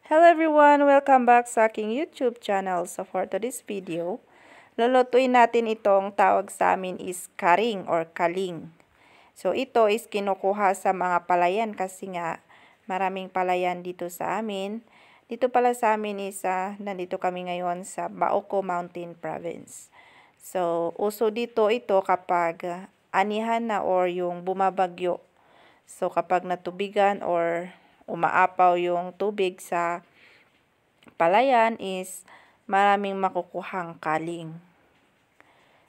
Hello everyone! Welcome back sa aking YouTube channel. So for today's video, lulutuin natin itong tawag sa amin is karing or kaling. So ito is kinukuha sa mga palayan kasi nga maraming palayan dito sa amin. Dito pala sa amin is nandito kami ngayon sa Baoco Mountain Province. So uso dito ito kapag anihan na or yung bumabagyo. So kapag natubigan or umaapaw yung tubig sa palayan is maraming makukuhang kaling.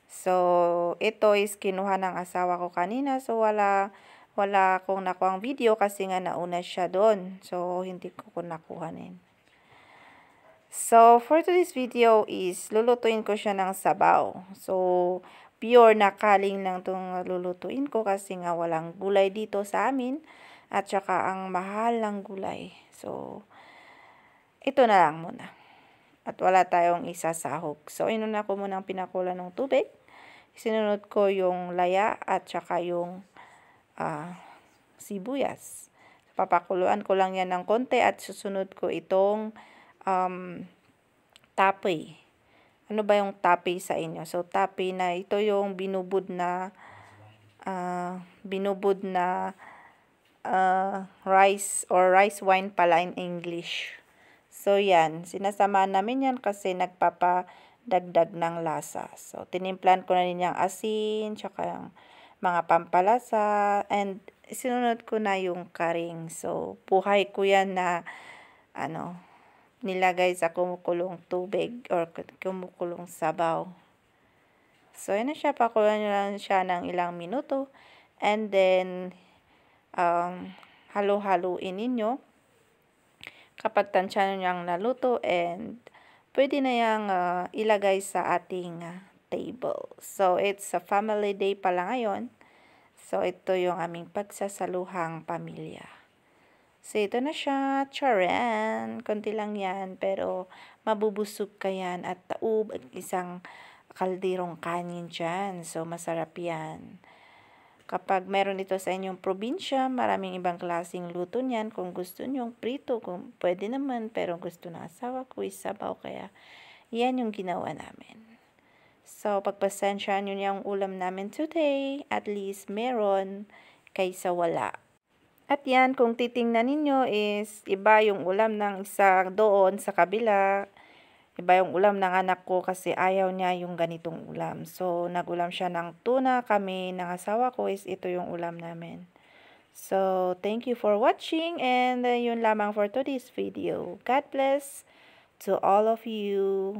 So, ito is kinuha ng asawa ko kanina. So, wala akong nakuhang video kasi nga nauna siya doon. So, hindi ko nakuhanin. So, for today's video is lulutuin ko siya ng sabaw. So, pure na kaling lang itong lulutuin ko kasi nga walang gulay dito sa amin. At saka ang mahal ng gulay. So, ito na lang muna. At wala tayong isasahog. So, inuna ko muna ang pinakulan ng tubig. Sinunod ko yung laya at saka yung sibuyas. Papakuluan ko lang yan ng konti at susunod ko itong tapoy. Ano ba yung tapoy sa inyo? So, tapoy na ito yung binubod na rice or rice wine pala in English. So, yan. Sinasama namin yan kasi nagpapadagdag ng lasa. So, tinimplan ko na rin yung asin, tsaka yung mga pampalasa, and sinunod ko na yung karing. So, buhay ko yan na, nilagay sa kumukulong tubig or kumukulong sabaw. So, yan na siya. Pakulan nyo lang siya ng ilang minuto. And then, halo-haluin ninyo. Kapag tansya nyo niyang naluto and pwede na yang ilagay sa ating table. So, it's a family day pala ngayon. So, ito yung aming pagsasaluhang pamilya. So, ito na siya. Charan! Konti lang yan, pero mabubusog ka yan at taob at isang kalderong kanin dyan. So, masarap yan. Kapag meron ito sa inyong probinsya, maraming ibang klaseng luto niyan. Kung gusto nyong prito, kung pwede naman, pero gusto ng asawa ko is sabaw, kaya yan yung ginawa namin. So, pagpasensya nyo yung ulam namin today, at least meron kaysa wala. At yan, kung titingnan ninyo is iba yung ulam ng isa doon sa kabila. Iba yung ulam ng anak ko kasi ayaw niya yung ganitong ulam. So, nagulam siya ng tuna. Kami ng asawa ko is ito yung ulam namin. So, thank you for watching and yun lamang for today's video. God bless to all of you.